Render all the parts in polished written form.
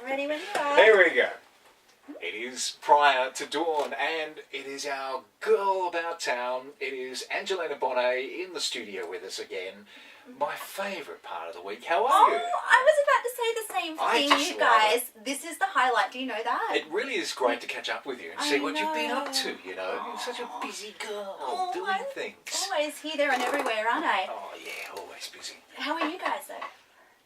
Ready when you are. Here we go. It is prior to dawn, and it is our girl about town. It is Angelena Bonet in the studio with us again. My favourite part of the week. How are you? I was about to say the same thing, you guys. This is the highlight. Do you know that? It really is great to catch up with you and see what you've been up to, you know. You're such a busy girl doing things. Always here, there and everywhere, aren't I? Oh, yeah, always busy. How are you guys, though?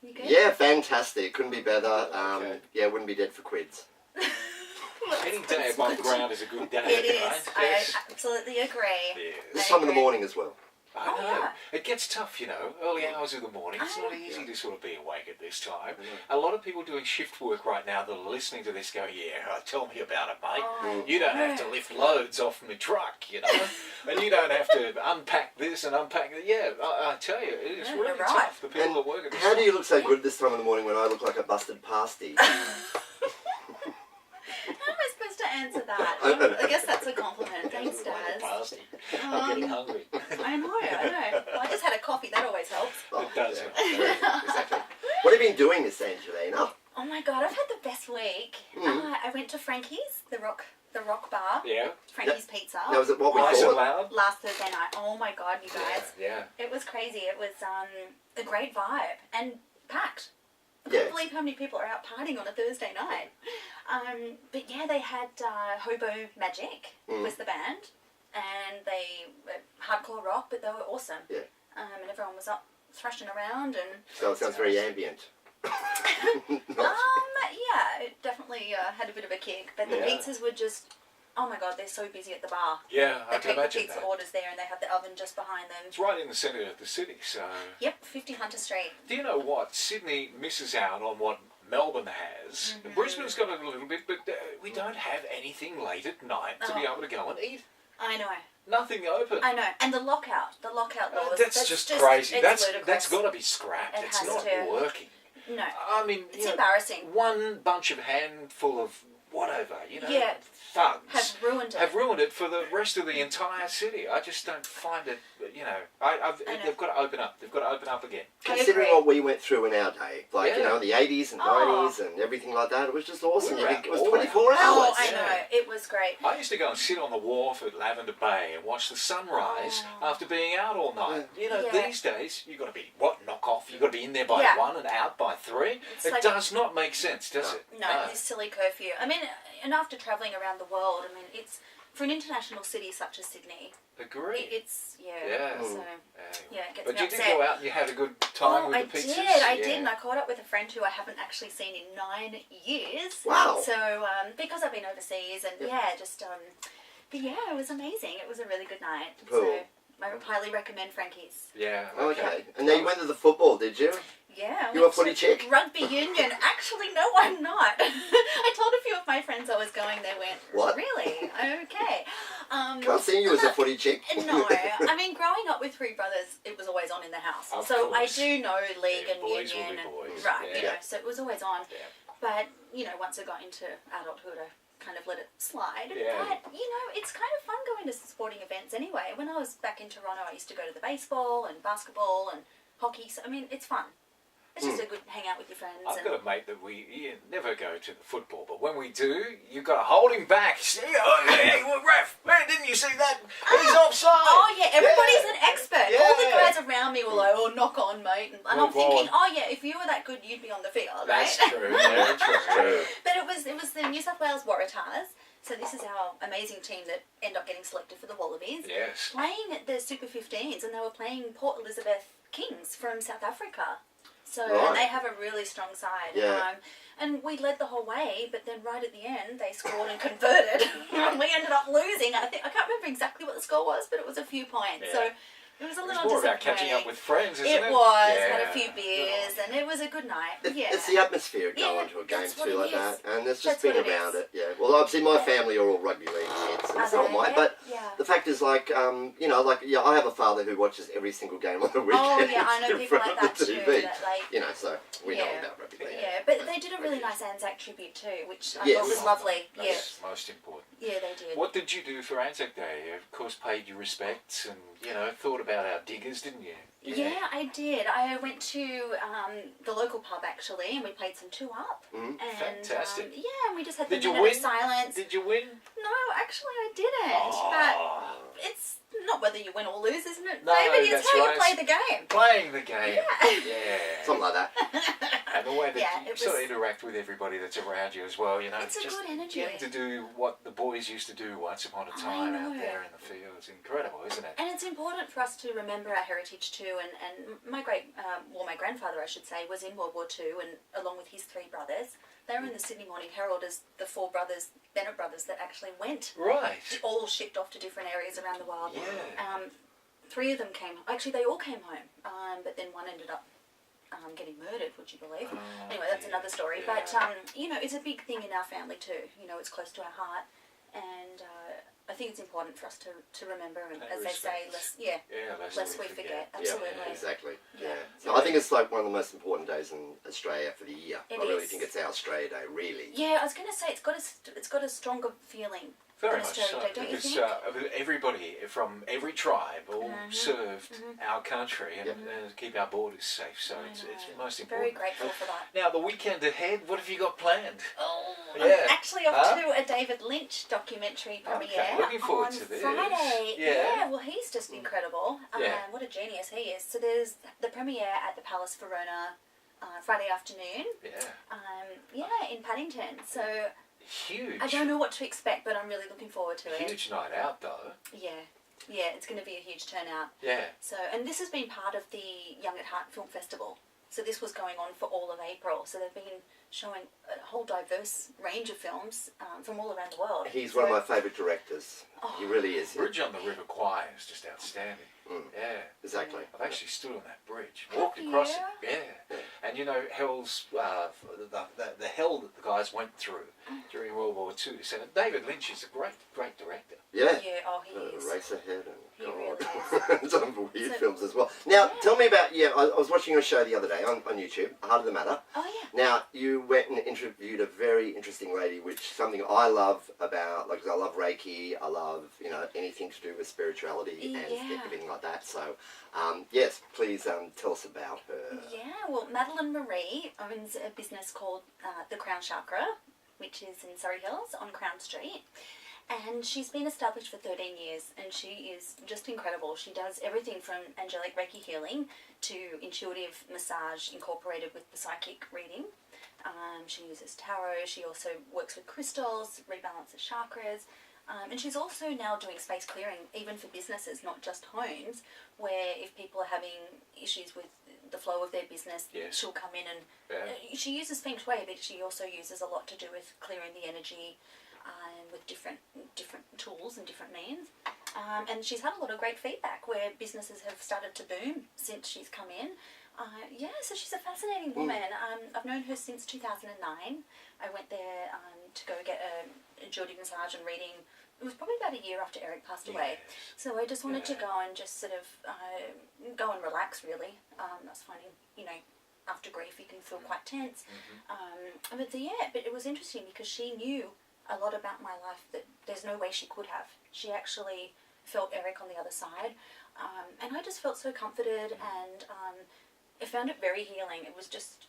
You good? Yeah, fantastic. Couldn't be better. Okay. Yeah, wouldn't be dead for quids. Any day above ground is a good day. It is. Right? I Yes. absolutely agree. Yes. This time in the morning as well. I know. yeah. It gets tough, you know, early hours of the morning. It's not easy to sort of be awake at this time. A lot of people doing shift work right now that are listening to this go, yeah, tell me about it, mate. You don't have to lift loads off my truck, you know, and you don't have to unpack this and unpack that. Yeah, I tell you, it is really tough. The people that work at this How do you time. look so good this time in the morning when I look like a busted pasty? How am I supposed to answer that? I guess that's a compliment. Thanks, Daz. Pasty. I'm getting hungry. I know. Well, I just had a coffee. That always helps. It does. Yeah, exactly. What have you been doing, Miss Angelena? Oh my God, I've had the best week. I went to Frankie's, the rock bar. Yeah. Frankie's Pizza. Now, was it what we Nice and thought? loud. Last Thursday night. Oh my God, you guys. Yeah. It was crazy. It was a great vibe and packed. I Yeah. can't believe how many people are out partying on a Thursday night. But yeah, they had Hobo Magic was the band, and they were hardcore rock, but they were awesome. Yeah. And everyone was up thrashing around and. So it sounds very ambient. Yeah, it definitely had a bit of a kick, but the pizzas were just. Oh my God, they're so busy at the bar. Yeah, I They can take the imagine pizza that. orders there, and they have the oven just behind them. It's right in the centre of the city, so... Yep, 50 Hunter Street. Do you know what? Sydney misses out on what Melbourne has. Brisbane's got it a little bit, but we don't have anything late at night to be able to go and eat. I know. Nothing open. I know, and the lockout laws. That's just crazy. It's That's ludicrous. got to be scrapped. It It's has not to. working. No, I mean, it's embarrassing. One bunch of handful of whatever, you know, Yeah. thugs Have ruined it. have ruined it for the rest of the entire city. I just don't find it, you know. They've got to open up. They've got to open up again. Considering what we went through in our day, like, you Yeah. know, in the 80s and 90s and everything like that, it was just awesome. We were It was out all 24 hours. Oh, I Yeah. know. It was great. I used to go and sit on the wharf at Lavender Bay and watch the sunrise after being out all night. You know, Yeah. these days, you've got to be, knock off? You've got to be in there by 1 and out by 3. It's It like- does not make sense, does it? No, this silly curfew. I mean, and after travelling around the world, I mean, it's for an international city such as Sydney. Agree. It's Yeah. So yeah, it gets But me you upset. did go out and you had a good time with the pizzas? I did, and I caught up with a friend who I haven't actually seen in 9 years. Wow. So, because I've been overseas, and but yeah, it was amazing. It was a really good night. Cool. So, I highly recommend Frankie's. Yeah. Okay. And then you went to the football, did you? Yeah. You a footy chick? Rugby union. Actually, no, I'm not. I told a few of my friends I was going. They went, What? Really? Okay. Can't see you as a footy chick. No, I mean, growing up with 3 brothers, it was always on in the house. Of so I course. do know league Yeah, and boys will union, be and boys. right, Yeah. so it was always on. Yeah. But once I got into adulthood, I kind of let it slide. Yeah. But it's kind of fun going to sporting events anyway. When I was back in Toronto, I used to go to the baseball and basketball and hockey. So I mean, it's fun. It's just a good hang out with your friends. I've got a mate that we never go to the football, but when we do, you've got to hold him back. See, hey, ref, didn't you see that? He's offside. Oh yeah, everybody's an expert. Yeah. All the guys around me were like, "Oh, knock on, mate," and I'm Move thinking, on. "Oh yeah, if you were that good, you'd be on the field, right?" That's true. Very true. But it was the New South Wales Waratahs. So this is our amazing team that end up getting selected for the Wallabies. Yes. Playing at the Super 15s, and they were playing Port Elizabeth Kings from South Africa. So Right. and they have a really strong side. Yeah. And we led the whole way, but then right at the end they scored and converted. And we ended up losing. I can't remember exactly what the score was, but it was a few points. Yeah. So it was a It's little more about disappointing. catching up with friends, isn't it? It was. Yeah. Had a few beers, and it was a good night. Yeah. It's the atmosphere Yeah, going to a game that's what too it like is. that, and it's That's just been what it around is. it. Yeah. Well, obviously my family are all rugby league kids, and Are so they? am I. Yeah. But Yeah. the fact is, like, I have a father who watches every single game on the weekend. Oh yeah, I know in people front like of that the too. TV. That like, You know, so we know Yeah. about rugby league. yeah, but they did a really nice Anzac tribute too, which I Yes. thought was lovely. Yeah. That's most important. Yeah, they did. What did you do for Anzac Day? You, of course, paid your respects and, you know, thought about our diggers, didn't you? Yeah, I did. I went to the local pub, actually, and we played some 2-up. Mm. And, Fantastic. yeah, and we just had Did the you minute of win? silence. Did you win? No, actually I didn't. Oh. But it's not whether you win or lose, isn't it, No, David? It's that's how right. you play the game. Playing the game. Yeah. Yeah. Something like that. And the way that Yeah, you it sort of was- interact with everybody that's around you as well, you know. It's a just good energy. getting to do what the boys used to do once upon a time out know. there in the fields. Incredible, isn't it? And it's important for us to remember our heritage too. And my my grandfather, I should say, was in World War II, and along with his 3 brothers, they were in the Sydney Morning Herald as the 4 brothers, Bennett brothers, that actually went, Right. all shipped off to different areas around the world. Yeah. 3 of them actually they all came home, but then one ended up getting murdered, would you believe? Oh, Anyway, that's dear. another story. Yeah. But, you know, it's a big thing in our family too. You know, it's close to our heart. And I think it's important for us to remember, and And as they say, respect. lest lest we forget. Absolutely. Yeah, exactly. Yeah. Yeah. So I think it's like one of the most important days in Australia for the year. It I really is. think it's our Australia Day, really. Yeah, I was going to say it's got a stronger feeling. Very than much Australia so, Day, don't you because think? everybody from every tribe all served our country and keep our borders safe. So it's most Very important. grateful for that. Now, the weekend ahead, what have you got planned? Oh, Yeah. I'm actually off Huh? to a David Lynch documentary premiere Okay, looking forward on to this. Friday. Yeah. Well, he's just incredible. Yeah. What a genius he is. So there's the premiere at the Palace Verona Friday afternoon. Yeah. In Paddington. So Huge. I don't know what to expect, but I'm really looking forward to it. Huge night out, though. Yeah, it's going to be a huge turnout. Yeah. So, and this has been part of the Young at Heart Film Festival. So this was going on for all of April. So they've been showing a whole diverse range of films from all around the world. He's one of my favourite directors. Oh. He really is. Bridge on the River Choir is just outstanding. Yeah. Exactly. I've actually stood on that bridge, walked across it. Yeah. And you know, hell's the hell that the guys went through during World War II. So David Lynch is a great director. Yeah. Yeah, he is. Racerhead and He God. really is. Some weird films as well. Now, tell me about, I was watching your show the other day on YouTube, Heart of the Matter. Oh, yeah. Now, you went and interviewed a very interesting lady, which something I love about, like, 'cause I love Reiki, I love, anything to do with spirituality and everything like that. So, yes, please tell us about her. Yeah, well, Madeline Marie owns a business called the Crown Chakra, which is in Surrey Hills on Crown Street. And she's been established for 13 years, and she is just incredible. She does everything from angelic Reiki healing to intuitive massage incorporated with the psychic reading. She uses tarot. She also works with crystals, rebalances chakras. And she's also now doing space clearing, even for businesses, not just homes, where if people are having issues with the flow of their business, she'll come in and she uses Feng Shui, but she also uses a lot to do with clearing the energy with different tools and different means. And she's had a lot of great feedback where businesses have started to boom since she's come in. So she's a fascinating woman. I've known her since 2009. I went there to go get a jewelry massage and reading. It was probably about a year after Eric passed away. So I just wanted to go and just sort of go and relax, really. I was finding, after grief you can feel quite tense. But it was interesting because she knew a lot about my life that there's no way she could have. She actually felt Eric on the other side. And I just felt so comforted, and I found it very healing. It was just,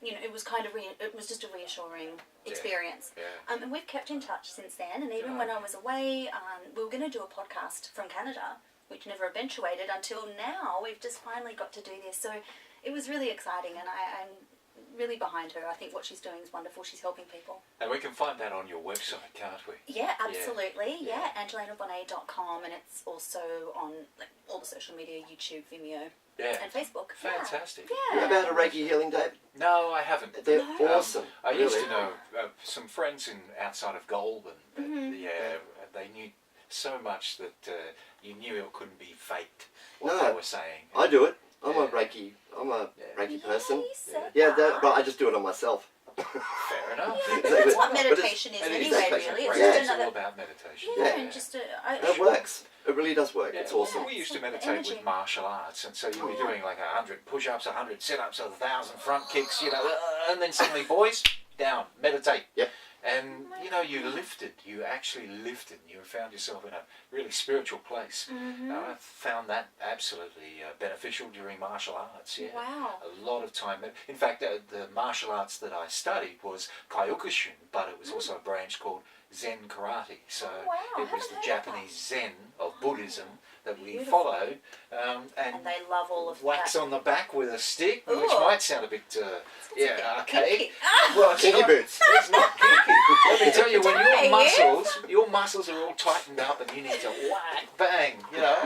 it was kind of, it was just a reassuring experience. And we've kept in touch since then, and even when I was away, we were going to do a podcast from Canada, which never eventuated until now. We've just finally got to do this. So it was really exciting, and I'm really behind her. I think what she's doing is wonderful. She's helping people. And we can find that on your website, can't we? Yeah, absolutely. AngelenaBonet.com, and it's also on all the social media, YouTube, Vimeo, and Facebook. Fantastic. You know about a Reiki healing, Dave? No, I haven't. They're awesome. I really. used to know some friends outside of Goulburn. They knew so much that you knew it couldn't be faked, what they were saying. I do it. I'm a Reiki person. But I just do it on myself. Fair enough. That's what meditation is anyway, really. It's just all about meditation. And just it works. It really does work. It's awesome. We used to meditate with martial arts, and so you'd be doing like 100 push-ups, 100 sit-ups, 1,000 front kicks, and then suddenly, boys, down, meditate. Yep. And, you know, you lifted. You actually lifted. You found yourself in a really spiritual place. I found that absolutely beneficial during martial arts, yeah. Wow. A lot of time. In fact, the martial arts that I studied was Kyokushin, but it was also a branch called Zen Karate. So wow. it was the Japanese Zen of Buddhism that we Beautiful. followed. And they love all of wax that. on the back with a stick, Ooh. which might sound a bit, archaic. Kinky. Well, it's Kinky not, boots. it's not kinky. Let me tell you, when Dave. your muscles are all tightened up and you need to whack, bang, you know.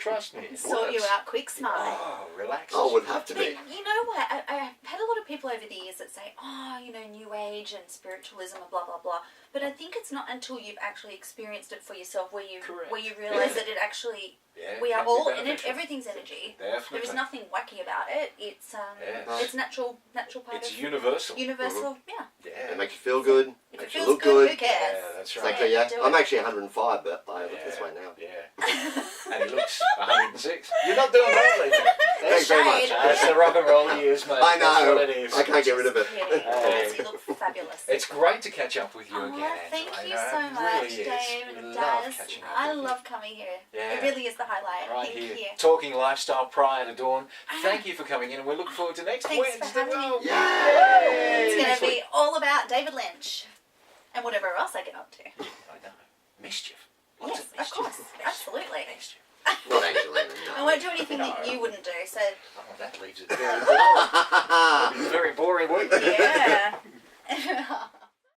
Trust me, it Sort you works. out quick, smart. Oh, relax. Oh, would have to But be. you know what? I've had a lot of people over the years that say, oh, you know, New Age and spiritualism and blah, blah, blah. But I think it's not until you've actually experienced it for yourself where you Correct. realise that it actually, Yeah, we are can be all, beneficial. everything's energy. Definitely. There is nothing wacky about it. It's Yes. it's natural part It's of universal. universal. Yeah. Yeah. It makes you feel good. If it Makes you feels look good, who good. cares? Yeah, that's right. Exactly, yeah. do I'm it. actually 105, but I look this way now. Yeah. And he looks 106. You're not doing badly. Thanks very much. Shade. That's the rock and roll years, mate. I That's know. what it is. I can't get rid of it. Yeah, yes, you look fabulous. It's great to catch up with you Oh, again, thank Angela. you know, so it much, really is. Dave We and love Daz. catching up I with you. love coming here. Yeah. It really is the highlight. Right Thank here, you. talking lifestyle prior to dawn. Thank you for coming in, and we look forward to next Thanks for Wednesday. having me. Oh, Yay! It's Next going to be all about David Lynch and whatever else I get up to. I know. Mischief. Lots Yes, of of mischief. course. Absolutely. Mischief. Not Angelena, I no. won't do anything No. that you wouldn't do, so Oh, that leaves it very boring. Very boring week. yeah.